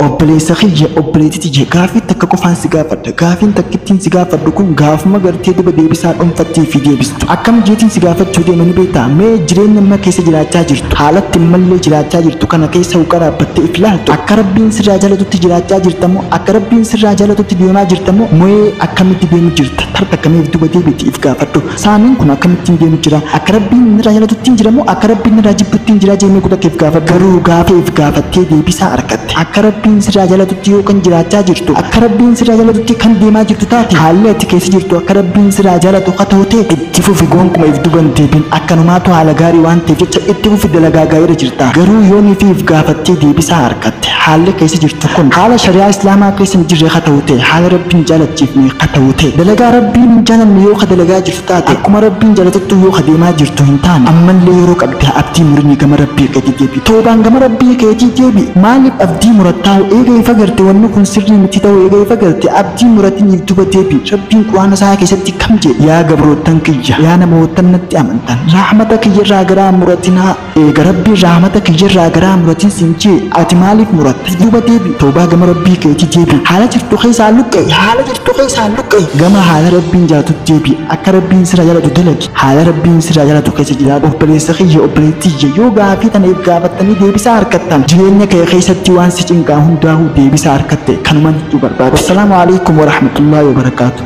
obboleessa kiyya obboleetti tiyya gaafii takka qofaan si gaafadha gaafiin takkittiin si gaafadhu kun gaafuma gartee duba deebisaa dhuunfattee fi deebistu akkam jeetiin si gaafachuu deemanii beektaa mee jireenya nama keessa jiraachaa jirtu haalatti mallee jiraachaa jirtu kana keessa uqaraabbattee if ilaaltu akka rabbiin sirraa jaalatutti jiraachaa jirtamoo akka rabbiin sirraa jaalatutti deemaa jirtamoo moo'ee akkamitti deemu jirta tarta akkamiif duba deebiti if gaafadhu saamiin kun akkamittiin deemu jira akka rabbiin irraa jaalatuttiin jiramoo akka rabbiin irraa jibbuttiin jira jeemee kutateef gaafadhu garuu gaafeef gaafattee deebisaa argatte akka rabbiin sirraa jaalatutti yoo kan jiraachaa jirtu akka rabbiin sirraa jaalatutti kan deemaa jirtu taate haalli ati keessa jirtu akka rabbiin sirraa jaalatu haa ta'u ta'e itti fufi gonkumaa if duban deebin akkanumaatu haala gaarii waan ta'eef jecha itti fufi dalagaa gaariirra jirta garuu yoonii fi if gaafattee deebisaa argatte haalli keessa jirtu kun haala shari'aa islaamaa keessa hin jirre haa ta'u ta'e haala rabbiin jaalachiifne haa ta'u ta'e dalagaa rabbiin hin jaalanne yoo ka dalagaa jirtu taate akkuma rabbiin jaalatuttu yoo ka deemaa jirtu hin taane ammallee yeroo qabdee abdii murinii gama rabbii keetii deebi toobaan gama rabbii keetii deebi maaliif abdii murattaa'u eega ifa garte wanni kun sirrii miti ta'u eega ifa garte abdii muratiniif duba deebi rabbiin quraana isaa keessatti kam jedhe yaa gabroottan kiyya yaa namoottan natti amantan rahmata kiyyarraa garaa muratinaa eega rabbiin rahmata kiyyarraa garaa muratin siin jee ati maaliif muratta duba deebi toobaa gama rabbii keetii deebi haala jirtu keessaa luqqe haala jirtu keessaa luqqe gama haala rabbiin jaalatutti deebi akka rabbiin sirraa jaalatu dalagi haala rabbiin sirraa jaalatu keessa jiraadhu obboleessa kiyya obboleettiyya yoo gaafii tana if gaafattanii deebisaa argattan jireenya kee keessatti waan si cinqaa hundaa'uu deebisaa argatte kanumaan jechuu barbaada. Assalaamu alaikum wa rahmatullahi wa barakaatuh.